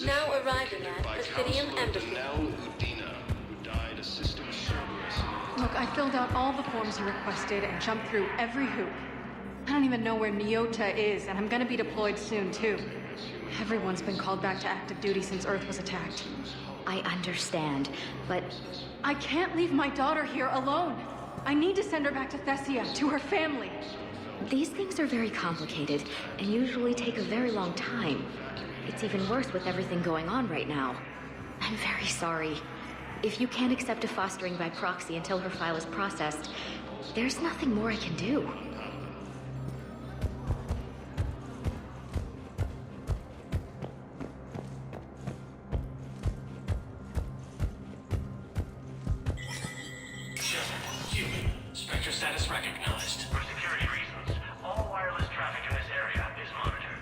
Now arriving at Presidium Embassy. Who died assisting Cerberus. Look, I filled out all the forms you requested and jumped through every hoop. I don't even know where Nyota is, and I'm gonna be deployed soon, too. Everyone's been called back to active duty since Earth was attacked. I understand, but... I can't leave my daughter here alone! I need to send her back to Thessia, to her family! These things are very complicated, and usually take a very long time. It's even worse with everything going on right now. I'm very sorry. If you can't accept a fostering by proxy until her file is processed, there's nothing more I can do. Human. Spectre status recognized. For security reasons, all wireless traffic in this area is monitored.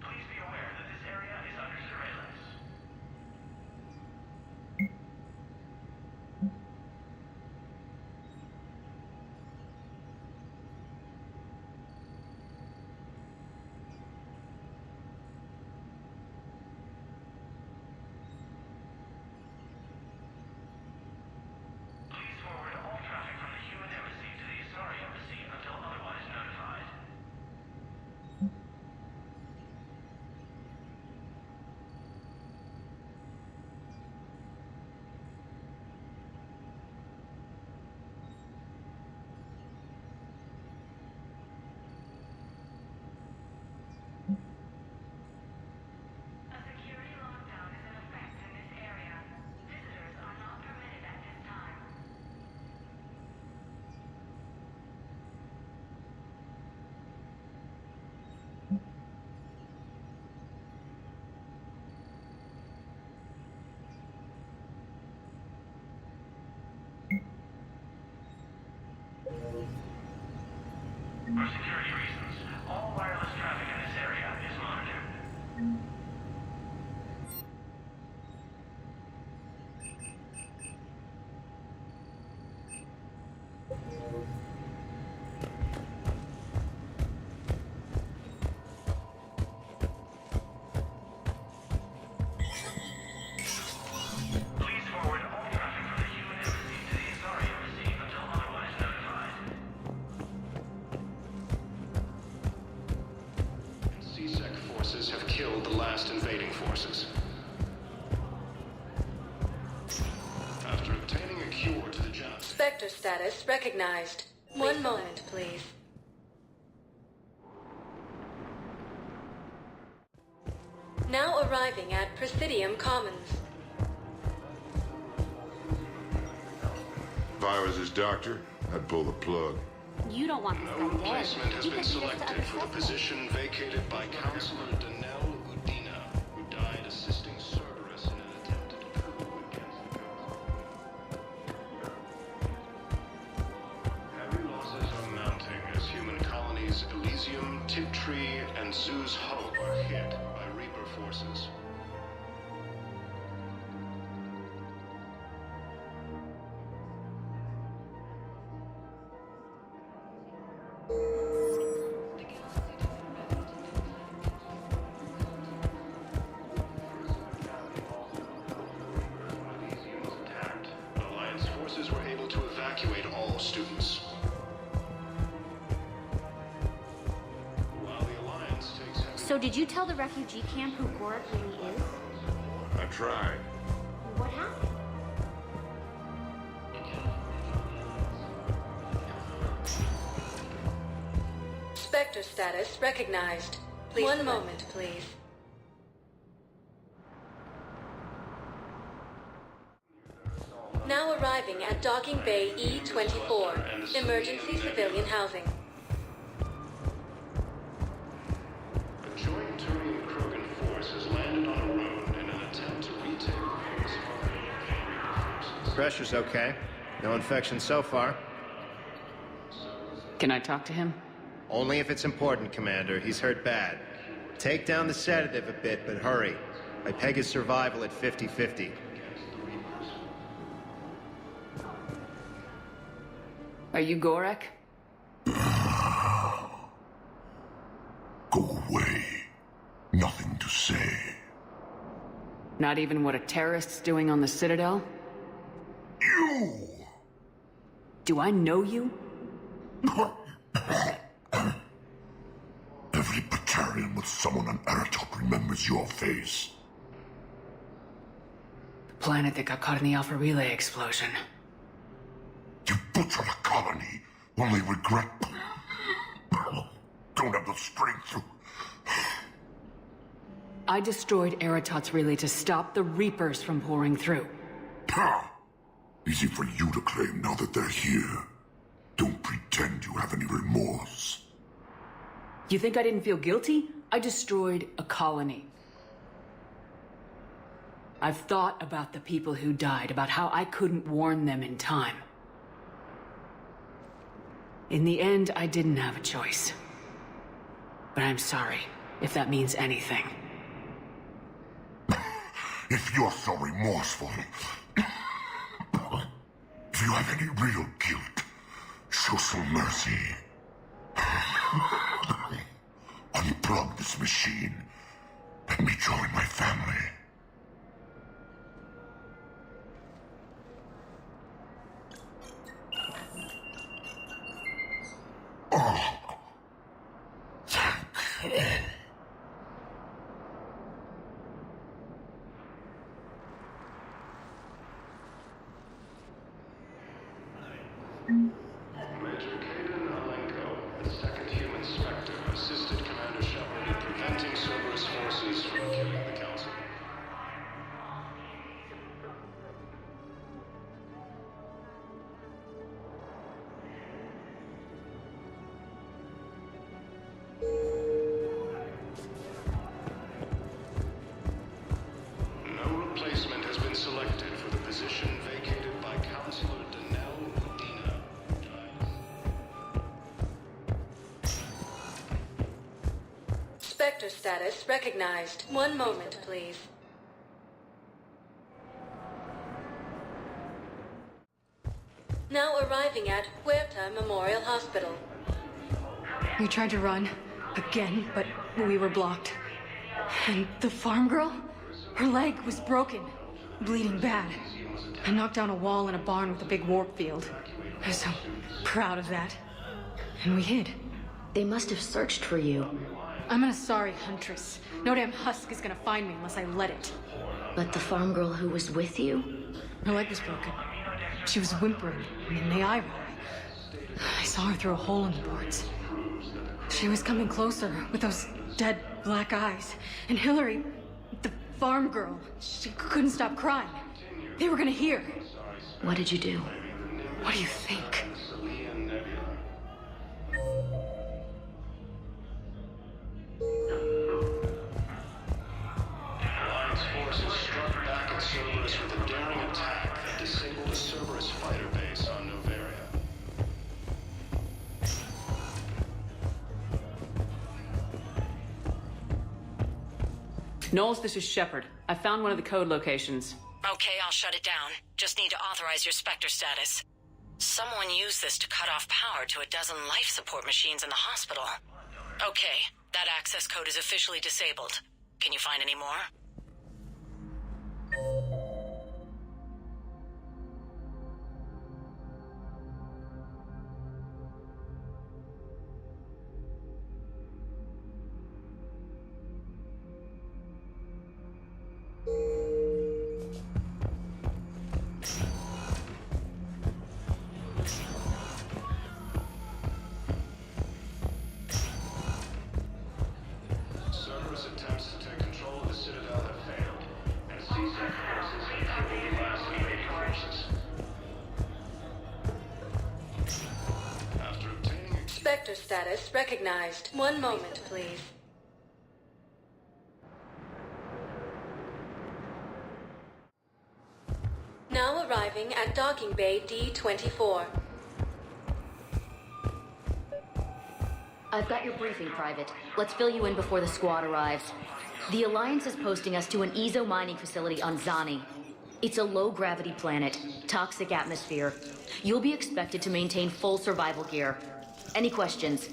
Please be aware that this area is under surveillance. Please forward all traffic from the human embassy to the Asari embassy until otherwise notified. A security lockdown is in effect in this area. Visitors are not permitted at this time. For security reasons, all wireless traffic in this area is monitored. Please forward all traffic from the human embassy to the Asari embassy until otherwise notified. CSEC forces have killed the last invading forces. After obtaining a cure to the job. Spectre status recognized. One moment, please. Now arriving at Presidium Commons. If I was his doctor, I'd pull the plug. You don't want this No guy dead. replacement has You been could lead us to selected other for the suspects. position vacated by Counselor Danelle Udina, who died assisting Cerberus in an attempted coup against the Council. Heavy losses are mounting as human colonies Elysium, Tiptree, and Zeus Hope are hit by Reaper forces. Elysium was attacked, but Alliance forces were able to evacuate all students. While the Alliance takes heavy... So did you tell the refugee camp who Gorak really is? I tried. What happened? Spectre status recognized. Please One moment, please. Now arriving at Docking Bay E-24, emergency civilian housing. A joint Turian Krogan force has landed on a road in an attempt to retake Krogan's forces. Pressure's okay. No infection so far. Can I talk to him? Only if it's important, Commander. He's hurt bad. Take down the sedative a bit, but hurry. I peg his survival at 50-50. Are you Gorek? Go away. Nothing to say. Not even what a terrorist's doing on the Citadel? You! Do I know you? Every Batarian with someone on Aratok remembers your face. The planet that got caught in the Alpha Relay explosion. You butchered a colony, only regret... Don't have the strength to... I destroyed Eratot's relay to stop the Reapers from pouring through. Ha! Easy for you to claim now that they're here. Don't pretend you have any remorse. You think I didn't feel guilty? I destroyed a colony. I've thought about the people who died, about how I couldn't warn them in time. In the end, I didn't have a choice. But I'm sorry, if that means anything. If you're so remorseful... if you have any real guilt, show some mercy. Unplug this machine. Let me join my family. Oh. Thank you. Major Kaiden Alenko, the second human Spectre, assisted Commander Shepard in preventing Cerberus forces from killing the Council. No replacement has been selected for the position vacated by Councilor Medina. Spectre status recognized. One moment, please. Now arriving at Huerta Memorial Hospital. We tried to run, again, but we were blocked. And the farm girl? Her leg was broken, bleeding bad. I knocked down a wall in a barn with a big warp field. I was so proud of that. And we hid. They must have searched for you. I'm an Asari huntress. No damn husk is gonna find me unless I let it. But the farm girl who was with you? Her leg was broken. She was whimpering, and in the eye. I saw her through a hole in the boards. She was coming closer with those dead black eyes. And Hillary, the farm girl, she couldn't stop crying. They were gonna hear. What did you do? What do you think? Alliance forces struck back at Cerberus with a daring attack that disabled a Cerberus fighter base on Novaria. Knowles, this is Shepard. I found one of the code locations. Okay, I'll shut it down. Just need to authorize your Spectre status. Someone used this to cut off power to a dozen life support machines in the hospital. Okay, that access code is officially disabled. Can you find any more? Cerberus attempts to take control of the Citadel have failed, and CSEC forces have killed the last remaining forces. After obtaining a Spectre status recognized. One moment, please. Now arriving at Docking Bay D-24. I've got your briefing, Private. Let's fill you in before the squad arrives. The Alliance is posting us to an Ezo mining facility on Zani. It's a low-gravity planet, toxic atmosphere. You'll be expected to maintain full survival gear. Any questions?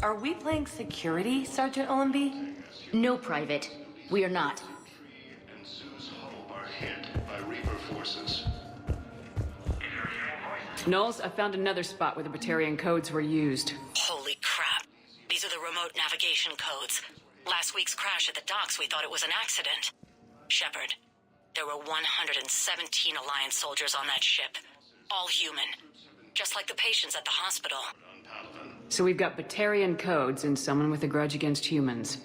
Are we playing security, Sergeant Olenby? No, Private. We are not. And Sue's hull are hit by Reaper forces. Knowles, I found another spot where the Batarian codes were used. Holy crap. These are the remote navigation codes. Last week's crash at the docks, we thought it was an accident. Shepard, there were 117 Alliance soldiers on that ship. All human. Just like the patients at the hospital. So we've got Batarian codes and someone with a grudge against humans.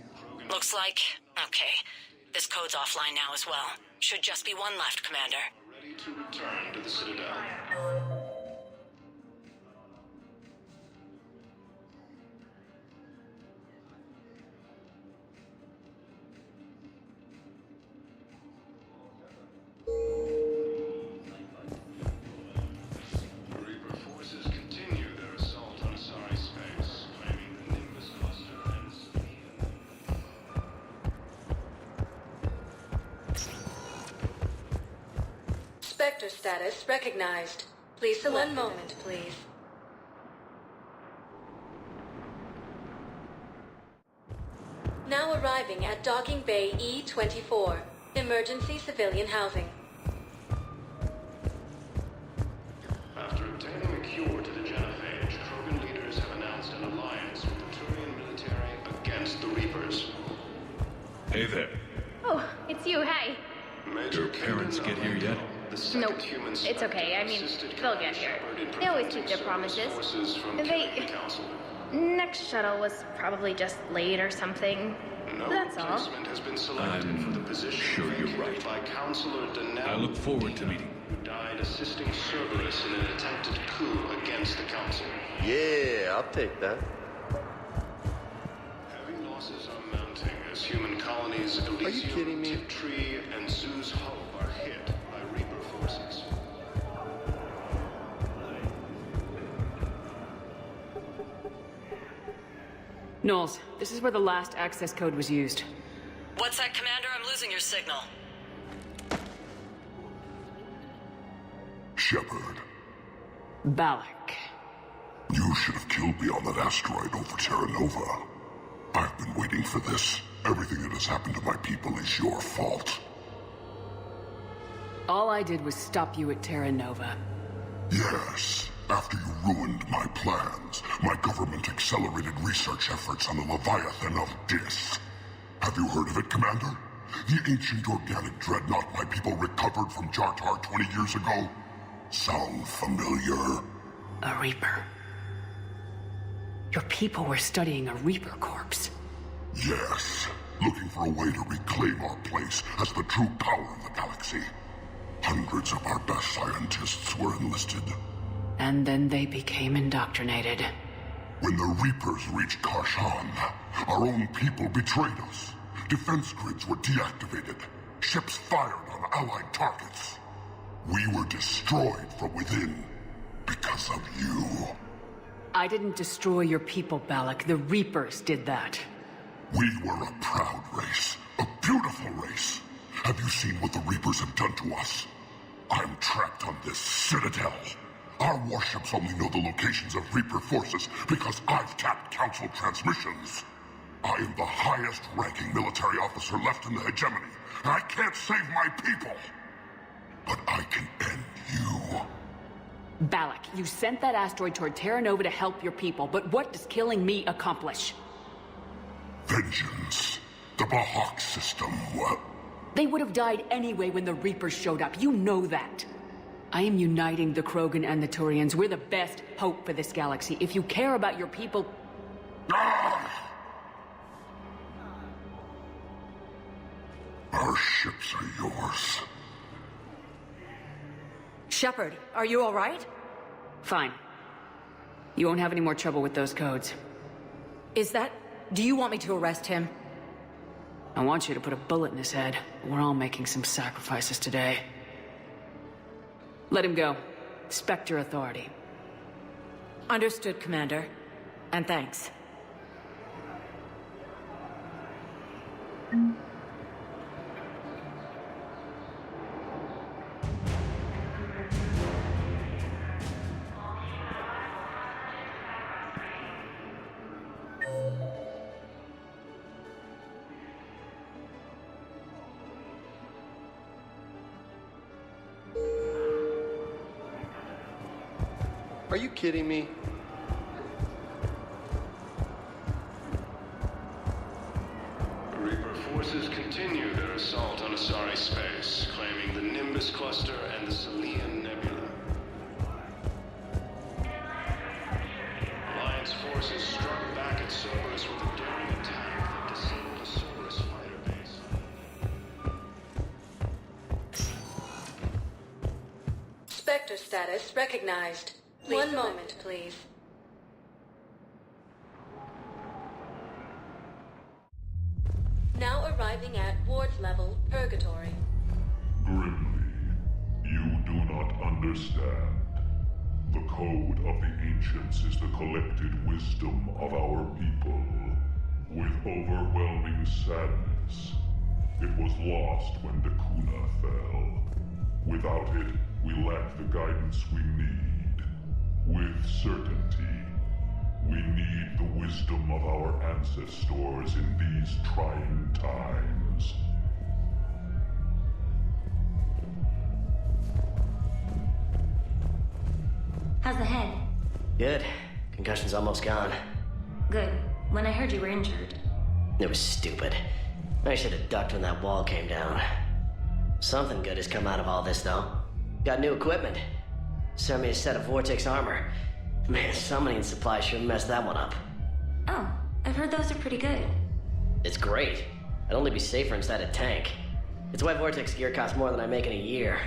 Looks like... okay. This code's offline now as well. Should just be one left, Commander. Ready to return to the Citadel. Reaper forces continue their assault on Asari space, claiming the Nimbus cluster and Spectre status recognized. Please select. One moment, please. Now arriving at Docking Bay E-24. Emergency civilian housing. After obtaining a cure to the genophage, Krogan leaders have announced an alliance with the Turian military against the Reapers. Hey there. Oh, it's you, hey. Major Your parents get here yet? Nope, it's okay. I mean, they'll get here. They always keep their promises. Next shuttle was probably just late or something. That's all. Has been selected for the position sure you're right. by Counselor Denell. I look forward to meeting. Who died assisting Cerberus in an attempted coup against the Council. Yeah, I'll take that. Heavy losses are mounting as human colonies Elysium, Tiptree, and Sue's Hope are hit by Reaper forces. Knowles, this is where the last access code was used. What's that, Commander? I'm losing your signal. Shepard, Balak. you should have killed me on that asteroid over Terra Nova. I've been waiting for this. Everything that has happened to my people is your fault. All I did was stop you at Terra Nova. Yes. After you ruined my plans, my government accelerated research efforts on the Leviathan of Dis. Have you heard of it, Commander? The ancient organic dreadnought my people recovered from Jartar 20 years ago? Sound familiar? A Reaper. Your people were studying a Reaper corpse. Yes. Looking for a way to reclaim our place as the true power of the galaxy. Hundreds of our best scientists were enlisted. And then they became indoctrinated. When the Reapers reached Karshan, our own people betrayed us. Defense grids were deactivated. Ships fired on Allied targets. We were destroyed from within because of you. I didn't destroy your people, Balak. The Reapers did that. We were a proud race. A beautiful race. Have you seen what the Reapers have done to us? I'm trapped on this Citadel. Our warships only know the locations of Reaper forces because I've tapped Council transmissions. I am the highest-ranking military officer left in the hegemony, and I can't save my people. But I can end you. Balak, you sent that asteroid toward Terra Nova to help your people, but what does killing me accomplish? Vengeance. The Balak system, what? They would have died anyway when the Reapers showed up. You know that. I am uniting the Krogan and the Turians. We're the best hope for this galaxy. If you care about your people... Our ships are yours. Shepard, are you all right? Fine. You won't have any more trouble with those codes. Is that... do you want me to arrest him? I want you to put a bullet in his head. We're all making some sacrifices today. Let him go. Spectre authority. Understood, Commander. And thanks. Are you kidding me? Reaper forces continue their assault on Asari space, claiming the Nimbus Cluster and the Selian Nebula. Alliance forces struck back at Cerberus with a daring attack that disabled a Cerberus fighter base. Spectre status recognized. One moment, please. Now arriving at Ward's level, Purgatory. Grimly, you do not understand. The code of the ancients is the collected wisdom of our people. With overwhelming sadness, it was lost when Dakuna fell. Without it, we lack the guidance we need. With certainty, we need the wisdom of our ancestors in these trying times. How's the head? Good. Concussion's almost gone. Good. When I heard you were injured. It was stupid. I should have ducked when that wall came down. Something good has come out of all this, though. Got new equipment. Sent me a set of Vortex armor. Man, summoning supply sure messed that one up. Oh, I've heard those are pretty good. It's great. I'd only be safer inside a tank. It's why Vortex gear costs more than I make in a year.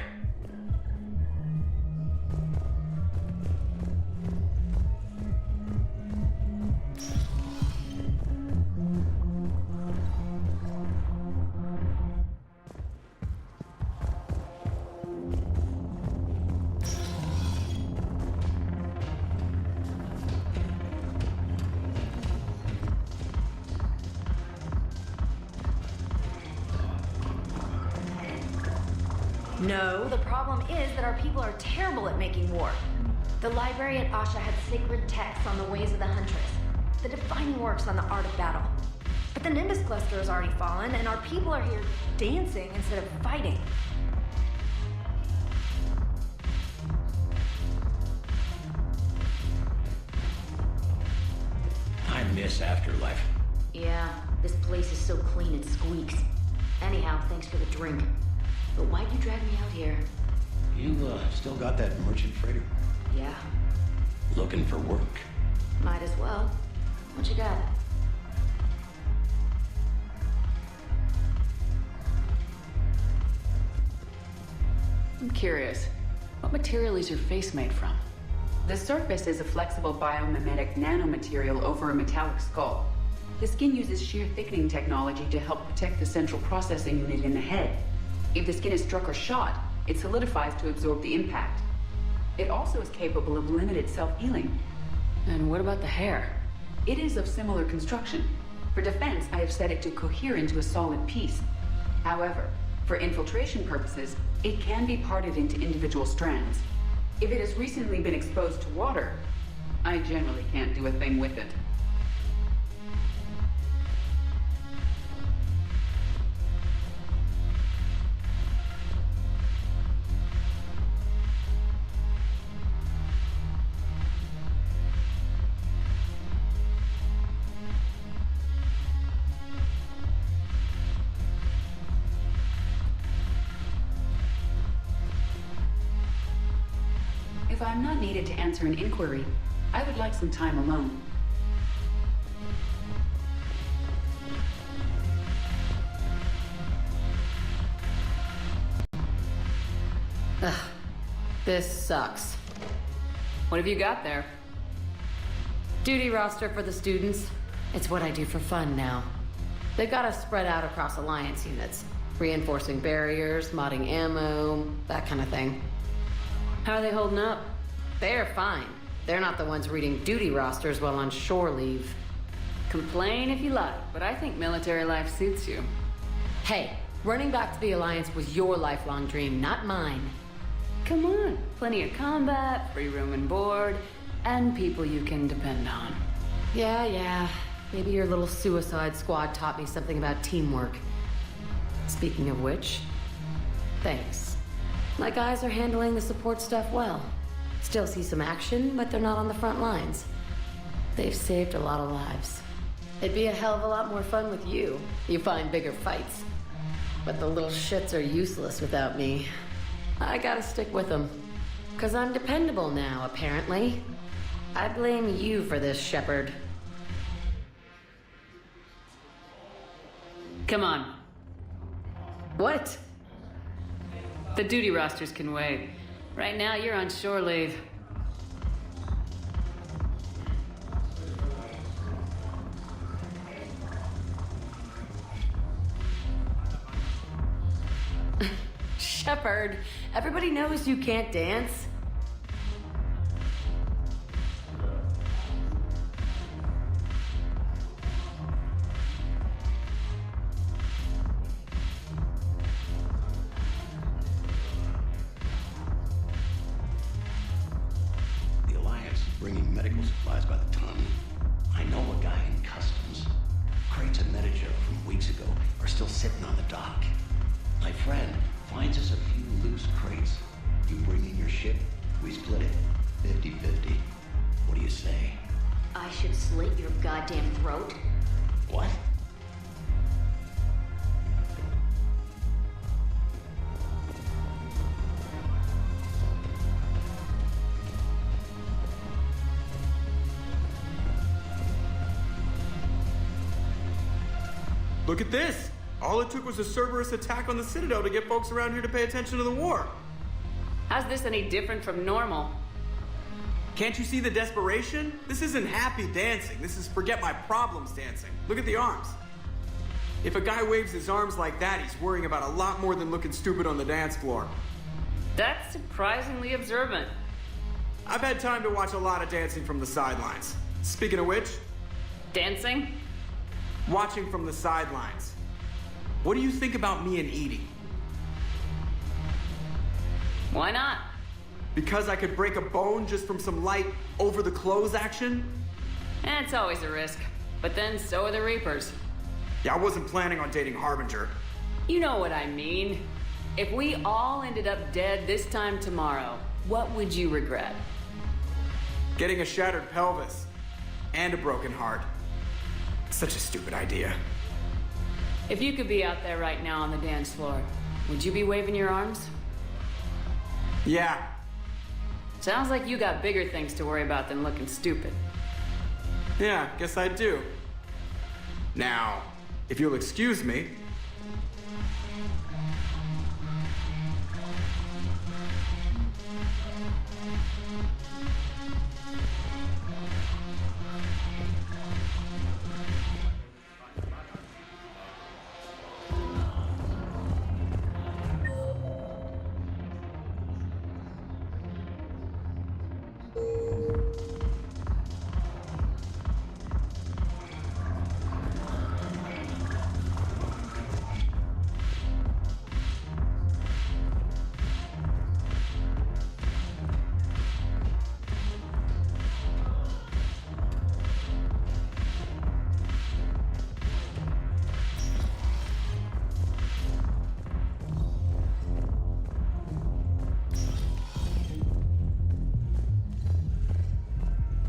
No, the problem is that our people are terrible at making war. The library at Asha had sacred texts on the ways of the Huntress, the defining works on the art of battle. But the Nimbus Cluster has already fallen, and our people are here dancing instead of fighting. I miss Afterlife. Yeah, this place is so clean it squeaks. Anyhow, thanks for the drink. But why'd you drag me out here? You, still got that merchant freighter? Yeah, Looking for work? might as well. What you got? I'm curious. What material is your face made from? The surface is a flexible biomimetic nanomaterial over a metallic skull. The skin uses shear thickening technology to help protect the central processing unit in the head. If the skin is struck or shot, it solidifies to absorb the impact. It also is capable of limited self-healing. And what about the hair? It is of similar construction. For defense, I have set it to cohere into a solid piece. However, for infiltration purposes, it can be parted into individual strands. If it has recently been exposed to water, I generally can't do a thing with it. If I'm not needed to answer an inquiry, I would like some time alone. Ugh, this sucks. What have you got there? Duty roster for the students. It's what I do for fun now. They've got us spread out across Alliance units, reinforcing barriers, modding ammo, that kind of thing. How are they holding up? They're fine. They're not the ones reading duty rosters while on shore leave. Complain if you like, but I think military life suits you. Hey, running back to the Alliance was your lifelong dream, not mine. Come on, plenty of combat, free room and board, and people you can depend on. Yeah. Maybe your little suicide squad taught me something about teamwork. Speaking of which, thanks. My guys are handling the support stuff well. Still see some action, but they're not on the front lines. They've saved a lot of lives. It'd be a hell of a lot more fun with you. You find bigger fights. But the little shits are useless without me. I gotta stick with them. 'Cause I'm dependable now, apparently. I blame you for this, Shepard. Come on. What? The duty rosters can wait. Right now, you're on shore leave. Shepard, everybody knows you can't dance. The Alliance is bringing medical supplies by the ton. I know a guy in customs. Crates of Medica from weeks ago are still sitting on the dock. My friend finds us a few loose crates. You bring in your ship, we split it. 50-50. What do you say? I should slit your goddamn throat? What? Look at this! All it took was a Cerberus attack on the Citadel to get folks around here to pay attention to the war. How's this any different from normal? Can't you see the desperation? This isn't happy dancing. This is forget my problems dancing. Look at the arms. If a guy waves his arms like that, he's worrying about a lot more than looking stupid on the dance floor. That's surprisingly observant. I've had time to watch a lot of dancing from the sidelines. Speaking of which... Dancing? Watching from the sidelines. What do you think about me and Edie? Why not? Because I could break a bone just from some light over-the-clothes action? It's always a risk. But then so are the Reapers. Yeah, I wasn't planning on dating Harbinger. You know what I mean. If we all ended up dead this time tomorrow, what would you regret? Getting a shattered pelvis. And a broken heart. Such a stupid idea. If you could be out there right now on the dance floor, would you be waving your arms? Yeah. Sounds like you got bigger things to worry about than looking stupid. Yeah, guess I do. Now, if you'll excuse me,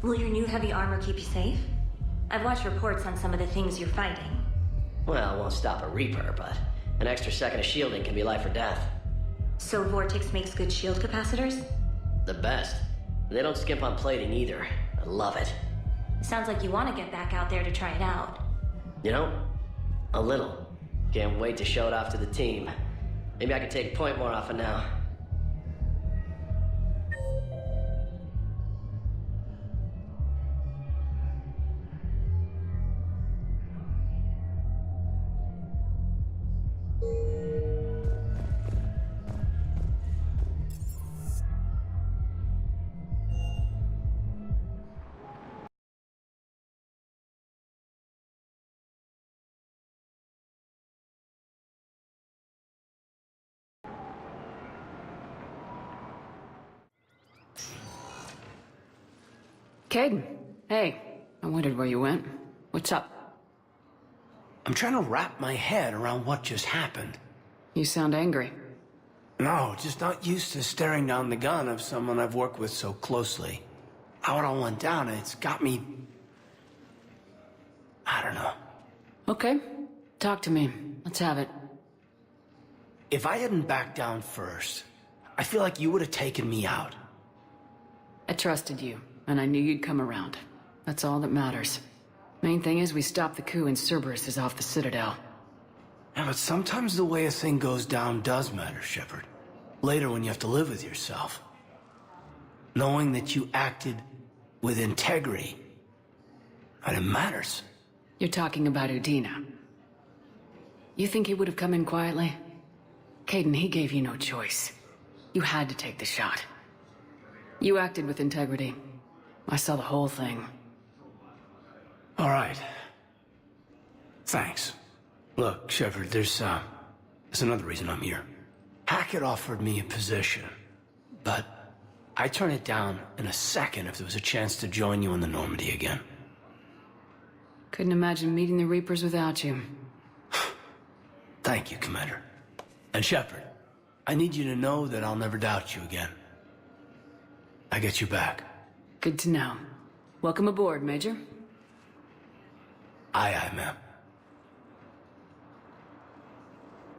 Will your new heavy armor keep you safe? I've watched reports on some of the things you're fighting. Well, it won't stop a Reaper, but an extra second of shielding can be life or death. So Vortex makes good shield capacitors? The best. They don't skimp on plating either. I love it. Sounds like you want to get back out there to try it out. You know, a little. Can't wait to show it off to the team. Maybe I can take a point more off it now. Kaiden, hey. I wondered where you went. What's up? I'm trying to wrap my head around what just happened. You sound angry. No, just not used to staring down the gun of someone I've worked with so closely. How it all went down, it's got me... I don't know. Okay. Talk to me. Let's have it. If I hadn't backed down first, I feel like you would have taken me out. I trusted you, and I knew you'd come around. That's all that matters. Main thing is we stopped the coup and Cerberus is off the Citadel. Yeah, but sometimes the way a thing goes down does matter, Shepard. Later when you have to live with yourself. Knowing that you acted with integrity, and it matters. You're talking about Udina. You think he would have come in quietly? Kaiden, he gave you no choice. You had to take the shot. You acted with integrity. I saw the whole thing. All right. Thanks. Look, Shepard, there's another reason I'm here. Hackett offered me a position, but I'd turn it down in a second if there was a chance to join you in the Normandy again. Couldn't imagine meeting the Reapers without you. Thank you, Commander. And Shepard, I need you to know that I'll never doubt you again. I get you back. Good to know. Welcome aboard, Major. Aye, aye, ma'am.